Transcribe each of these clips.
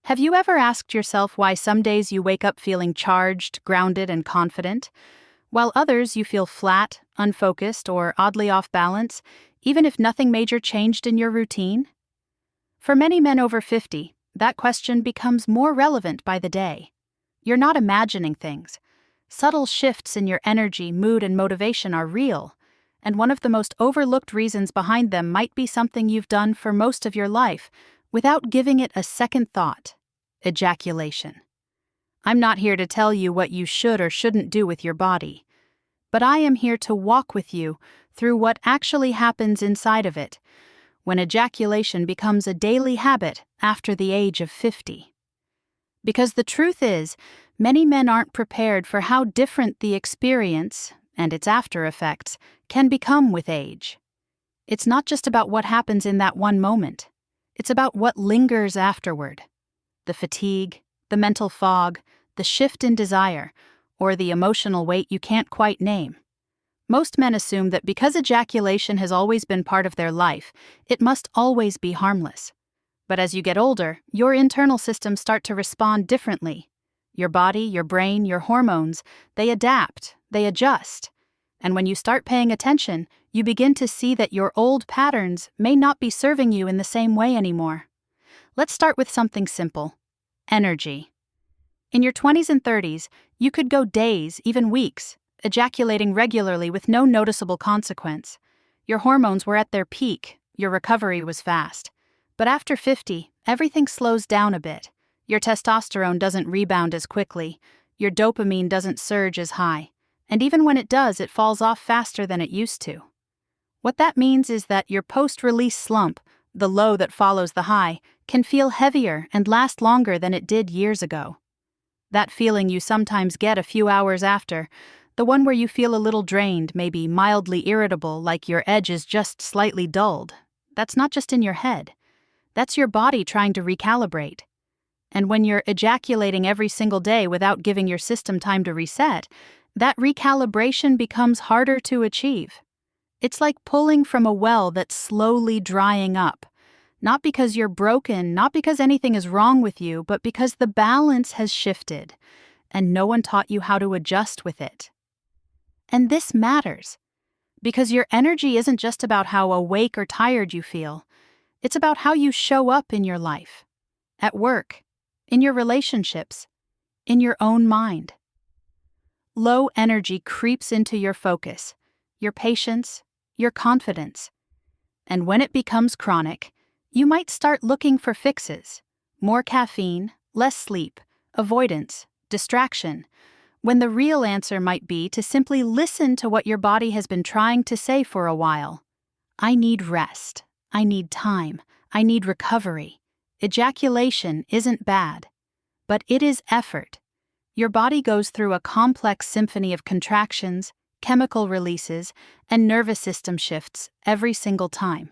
Have you ever asked yourself why some days you wake up feeling charged, grounded, and confident, while others you feel flat, unfocused, or oddly off balance, even if nothing major changed in your routine? For many men over 50, that question becomes more relevant by the day. You're not imagining things. Subtle shifts in your energy, mood, and motivation are real, and one of the most overlooked reasons behind them might be something you've done for most of your life without giving it a second thought: ejaculation. I'm not here to tell you what you should or shouldn't do with your body, but I am here to walk with you through what actually happens inside of it when ejaculation becomes a daily habit after the age of 50. Because the truth is, many men aren't prepared for how different the experience and its after effects can become with age. It's not just about what happens in that one moment. It's about what lingers afterward. The fatigue, the mental fog, the shift in desire, or the emotional weight you can't quite name. Most men assume that because ejaculation has always been part of their life, it must always be harmless. But as you get older, your internal systems start to respond differently. Your body, your brain, your hormones, they adapt, they adjust. And when you start paying attention, you begin to see that your old patterns may not be serving you in the same way anymore. Let's start with something simple: energy. In your 20s and 30s, you could go days, even weeks, ejaculating regularly with no noticeable consequence. Your hormones were at their peak, your recovery was fast. But after 50, everything slows down a bit. Your testosterone doesn't rebound as quickly, your dopamine doesn't surge as high, and even when it does, it falls off faster than it used to. What that means is that your post-release slump, the low that follows the high, can feel heavier and last longer than it did years ago. That feeling you sometimes get a few hours after, the one where you feel a little drained, maybe mildly irritable, like your edge is just slightly dulled, that's not just in your head. That's your body trying to recalibrate. And when you're ejaculating every single day without giving your system time to reset, that recalibration becomes harder to achieve. It's like pulling from a well that's slowly drying up. Not because you're broken, not because anything is wrong with you, but because the balance has shifted, and no one taught you how to adjust with it. And this matters, because your energy isn't just about how awake or tired you feel. It's about how you show up in your life, at work, in your relationships, in your own mind. Low energy creeps into your focus, your patience, your confidence. And when it becomes chronic, you might start looking for fixes: more caffeine, less sleep, avoidance, distraction, when the real answer might be to simply listen to what your body has been trying to say for a while. I need rest. I need time. I need recovery. Ejaculation isn't bad, but it is effort. Your body goes through a complex symphony of contractions, chemical releases, and nervous system shifts every single time.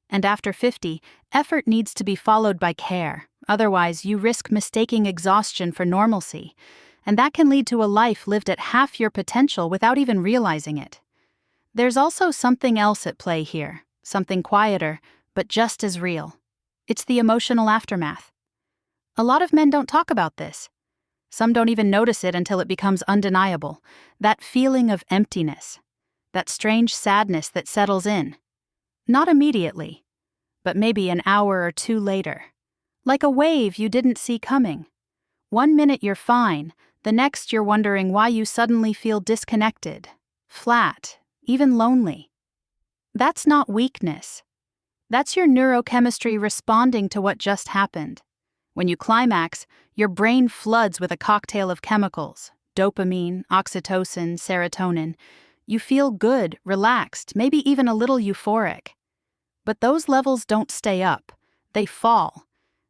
And after 50, effort needs to be followed by care. Otherwise, you risk mistaking exhaustion for normalcy, and that can lead to a life lived at half your potential without even realizing it. There's also something else at play here, something quieter, but just as real. It's the emotional aftermath. A lot of men don't talk about this. Some don't even notice it until it becomes undeniable. That feeling of emptiness, that strange sadness that settles in. Not immediately, but maybe an hour or two later. Like a wave you didn't see coming. One minute you're fine, the next you're wondering why you suddenly feel disconnected, flat, even lonely. That's not weakness. That's your neurochemistry responding to what just happened. When you climax, your brain floods with a cocktail of chemicals: dopamine, oxytocin, serotonin. You feel good, relaxed, maybe even a little euphoric. But those levels don't stay up. They fall.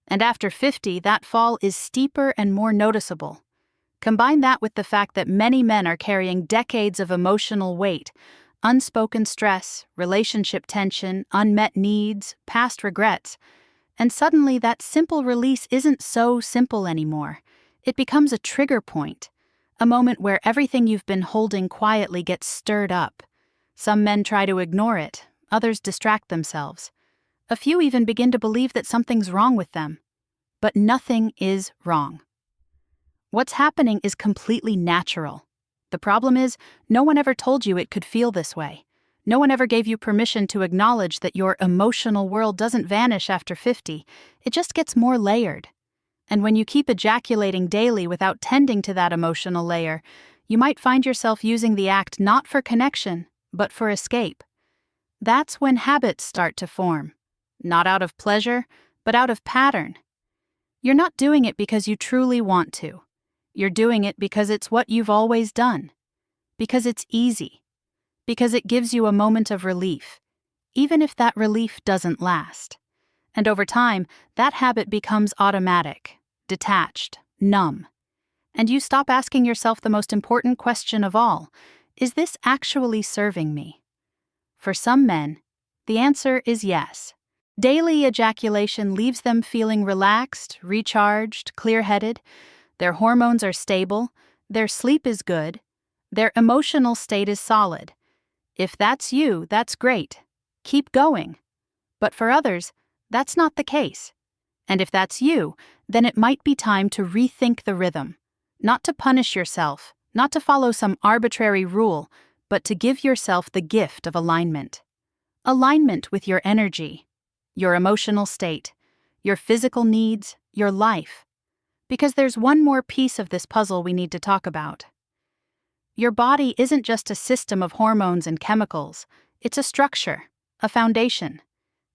And after 50, that fall is steeper and more noticeable. Combine that with the fact that many men are carrying decades of emotional weight: unspoken stress, relationship tension, unmet needs, past regrets. And suddenly that simple release isn't so simple anymore. It becomes a trigger point, a moment where everything you've been holding quietly gets stirred up. Some men try to ignore it, others distract themselves. A few even begin to believe that something's wrong with them. But nothing is wrong. What's happening is completely natural. The problem is, no one ever told you it could feel this way. No one ever gave you permission to acknowledge that your emotional world doesn't vanish after 50, it just gets more layered. And when you keep ejaculating daily without tending to that emotional layer, you might find yourself using the act not for connection, but for escape. That's when habits start to form. Not out of pleasure, but out of pattern. You're not doing it because you truly want to. You're doing it because it's what you've always done. Because it's easy. Because it gives you a moment of relief, even if that relief doesn't last. And over time, that habit becomes automatic, detached, numb. And you stop asking yourself the most important question of all: is this actually serving me? For some men, the answer is yes. Daily ejaculation leaves them feeling relaxed, recharged, clear-headed. Their hormones are stable, their sleep is good, their emotional state is solid. If that's you, that's great. Keep going. But for others, that's not the case. And if that's you, then it might be time to rethink the rhythm. Not to punish yourself, not to follow some arbitrary rule, but to give yourself the gift of alignment. Alignment with your energy, your emotional state, your physical needs, your life. Because there's one more piece of this puzzle we need to talk about. Your body isn't just a system of hormones and chemicals, it's a structure, a foundation.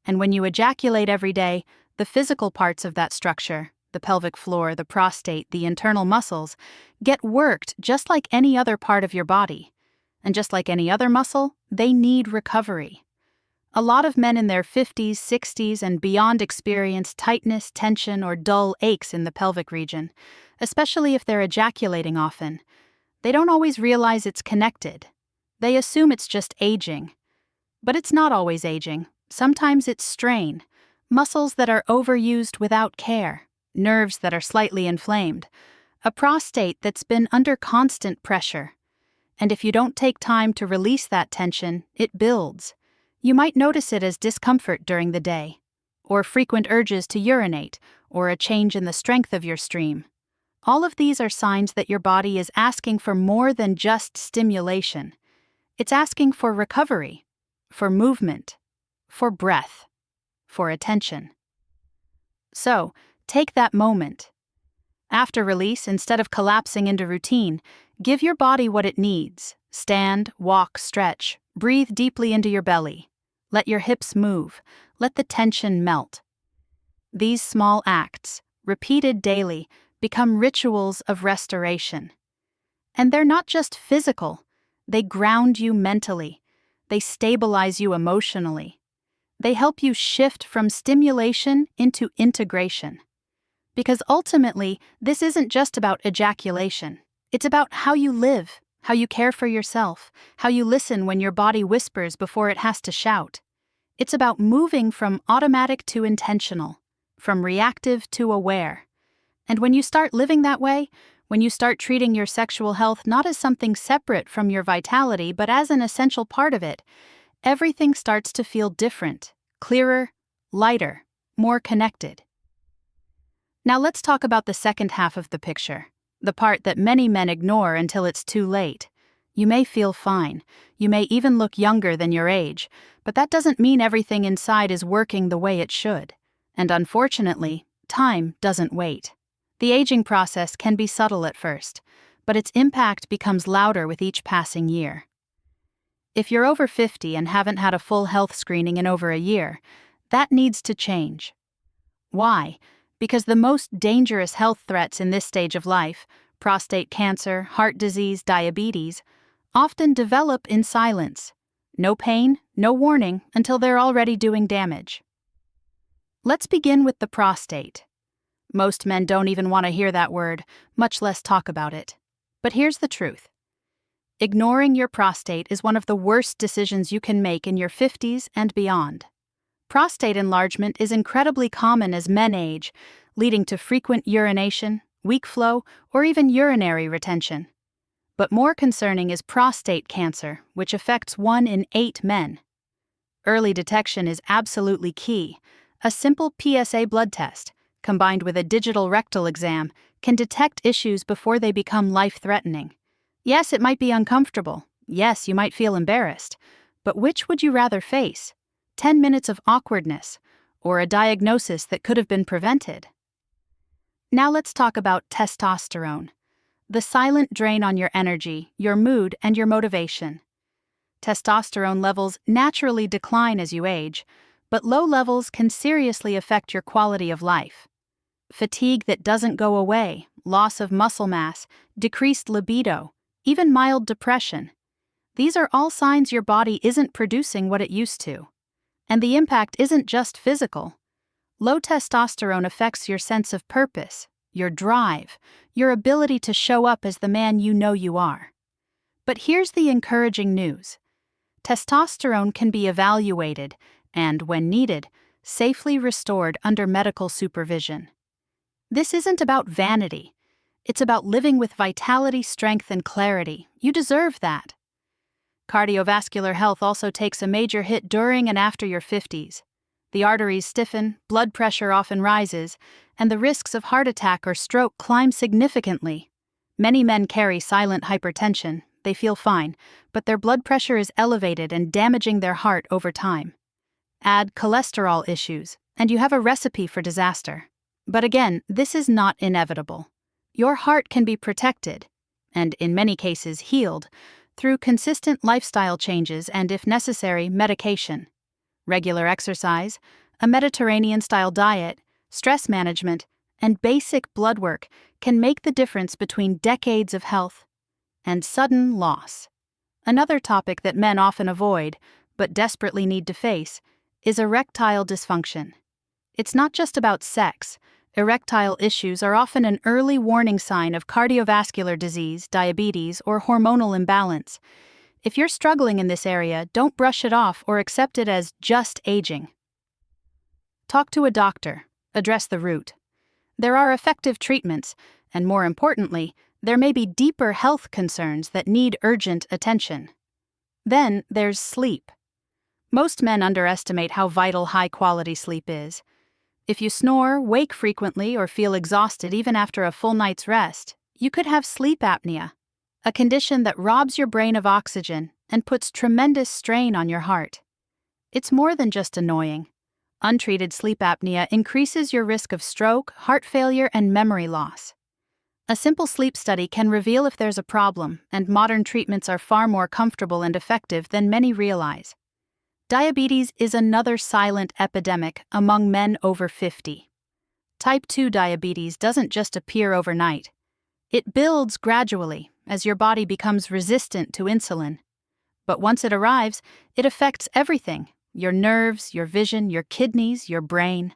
And when you ejaculate every day, the physical parts of that structure, the pelvic floor, the prostate, the internal muscles, get worked just like any other part of your body. And just like any other muscle, they need recovery. A lot of men in their 50s, 60s, and beyond experience tightness, tension, or dull aches in the pelvic region, especially if they're ejaculating often. They don't always realize it's connected. They assume it's just aging. But it's not always aging. Sometimes it's strain, muscles that are overused without care, nerves that are slightly inflamed, a prostate that's been under constant pressure. And if you don't take time to release that tension, it builds. You might notice it as discomfort during the day, or frequent urges to urinate, or a change in the strength of your stream. All of these are signs that your body is asking for more than just stimulation. It's asking for recovery, for movement, for breath, for attention. So, take that moment. After release, instead of collapsing into routine, give your body what it needs. Stand, walk, stretch, breathe deeply into your belly. Let your hips move. Let the tension melt. These small acts, repeated daily, become rituals of restoration. And they're not just physical. They ground you mentally. They stabilize you emotionally. They help you shift from stimulation into integration. Because ultimately, this isn't just about ejaculation. It's about how you live, how you care for yourself, how you listen when your body whispers before it has to shout. It's about moving from automatic to intentional, from reactive to aware. And when you start living that way, when you start treating your sexual health not as something separate from your vitality but as an essential part of it, everything starts to feel different, clearer, lighter, more connected. Now let's talk about the second half of the picture, the part that many men ignore until it's too late. You may feel fine, you may even look younger than your age, but that doesn't mean everything inside is working the way it should. And unfortunately, time doesn't wait. The aging process can be subtle at first, but its impact becomes louder with each passing year. If you're over 50 and haven't had a full health screening in over a year, that needs to change. Why? Because the most dangerous health threats in this stage of life, prostate cancer, heart disease, diabetes, often develop in silence. No pain, no warning, until they're already doing damage. Let's begin with the prostate. Most men don't even want to hear that word, much less talk about it. But here's the truth. Ignoring your prostate is one of the worst decisions you can make in your 50s and beyond. Prostate enlargement is incredibly common as men age, leading to frequent urination, weak flow, or even urinary retention. But more concerning is prostate cancer, which affects 1 in 8 men. Early detection is absolutely key. A simple PSA blood test, combined with a digital rectal exam, can detect issues before they become life-threatening. Yes, it might be uncomfortable. Yes, you might feel embarrassed. But which would you rather face? 10 minutes of awkwardness, or a diagnosis that could have been prevented? Now let's talk about testosterone, the silent drain on your energy, your mood, and your motivation. Testosterone levels naturally decline as you age, but low levels can seriously affect your quality of life. Fatigue that doesn't go away, loss of muscle mass, decreased libido, even mild depression. These are all signs your body isn't producing what it used to. And the impact isn't just physical. Low testosterone affects your sense of purpose, your drive, your ability to show up as the man you know you are. But here's the encouraging news. Testosterone can be evaluated and, when needed, safely restored under medical supervision. This isn't about vanity. It's about living with vitality, strength, and clarity. You deserve that. Cardiovascular health also takes a major hit during and after your 50s. The arteries stiffen, blood pressure often rises, and the risks of heart attack or stroke climb significantly. Many men carry silent hypertension. They feel fine, but their blood pressure is elevated and damaging their heart over time. Add cholesterol issues, and you have a recipe for disaster. But again, this is not inevitable. Your heart can be protected, and in many cases healed, through consistent lifestyle changes and, if necessary, medication. Regular exercise, a Mediterranean-style diet, stress management, and basic blood work can make the difference between decades of health and sudden loss. Another topic that men often avoid, but desperately need to face, is erectile dysfunction. It's not just about sex. Erectile issues are often an early warning sign of cardiovascular disease, diabetes, or hormonal imbalance. If you're struggling in this area, don't brush it off or accept it as just aging. Talk to a doctor. Address the root. There are effective treatments, and more importantly, there may be deeper health concerns that need urgent attention. Then there's sleep. Most men underestimate how vital high-quality sleep is. If you snore, wake frequently, or feel exhausted even after a full night's rest, you could have sleep apnea, a condition that robs your brain of oxygen and puts tremendous strain on your heart. It's more than just annoying. Untreated sleep apnea increases your risk of stroke, heart failure, and memory loss. A simple sleep study can reveal if there's a problem, and modern treatments are far more comfortable and effective than many realize. Diabetes is another silent epidemic among men over 50. Type 2 diabetes doesn't just appear overnight. It builds gradually as your body becomes resistant to insulin. But once it arrives, it affects everything: your nerves, your vision, your kidneys, your brain.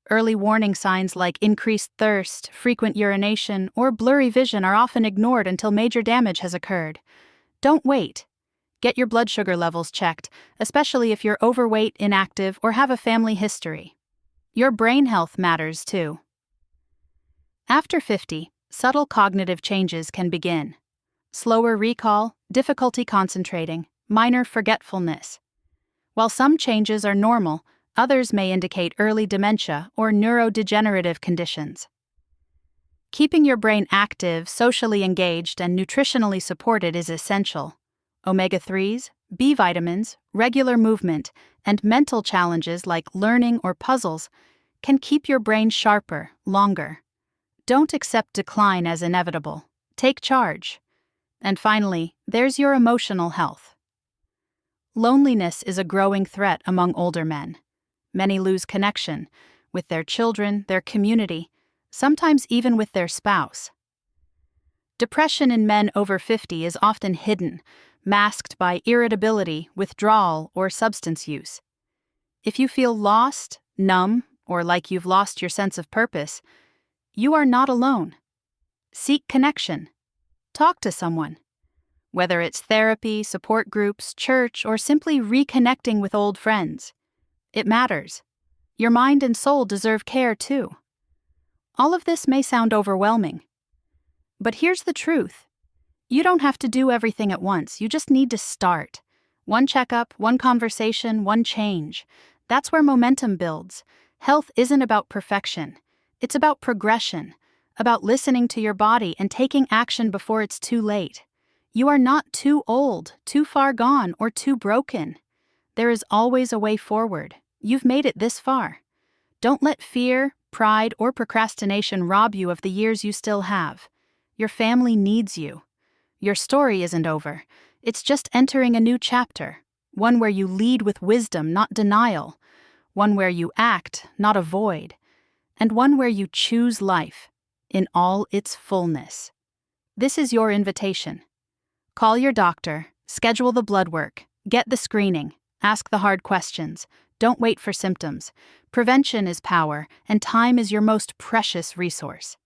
Early warning signs like increased thirst, frequent urination, or blurry vision are often ignored until major damage has occurred. Don't wait. Get your blood sugar levels checked, especially if you're overweight, inactive, or have a family history. Your brain health matters too. After 50, subtle cognitive changes can begin. Slower recall, difficulty concentrating, minor forgetfulness. While some changes are normal, others may indicate early dementia or neurodegenerative conditions. Keeping your brain active, socially engaged, and nutritionally supported is essential. Omega-3s, B vitamins, regular movement, and mental challenges like learning or puzzles can keep your brain sharper, longer. Don't accept decline as inevitable. Take charge. And finally, there's your emotional health. Loneliness is a growing threat among older men. Many lose connection with their children, their community, sometimes even with their spouse. Depression in men over 50 is often hidden, masked by irritability, withdrawal, or substance use. If you feel lost, numb, or like you've lost your sense of purpose, you are not alone. Seek connection. Talk to someone. Whether it's therapy, support groups, church, or simply reconnecting with old friends, it matters. Your mind and soul deserve care too. All of this may sound overwhelming. But here's the truth. You don't have to do everything at once. You just need to start. One checkup, one conversation, one change. That's where momentum builds. Health isn't about perfection. It's about progression, about listening to your body and taking action before it's too late. You are not too old, too far gone, or too broken. There is always a way forward. You've made it this far. Don't let fear, pride, or procrastination rob you of the years you still have. Your family needs you. Your story isn't over. It's just entering a new chapter, one where you lead with wisdom, not denial, one where you act, not avoid, and one where you choose life in all its fullness. This is your invitation. Call your doctor, schedule the blood work, get the screening, ask the hard questions. Don't wait for symptoms. Prevention is power, and time is your most precious resource.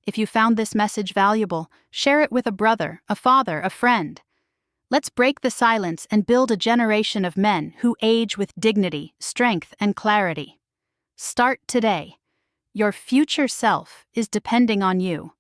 If you found this message valuable, share it with a brother, a father, a friend. Let's break the silence and build a generation of men who age with dignity, strength, and clarity. Start today. Your future self is depending on you.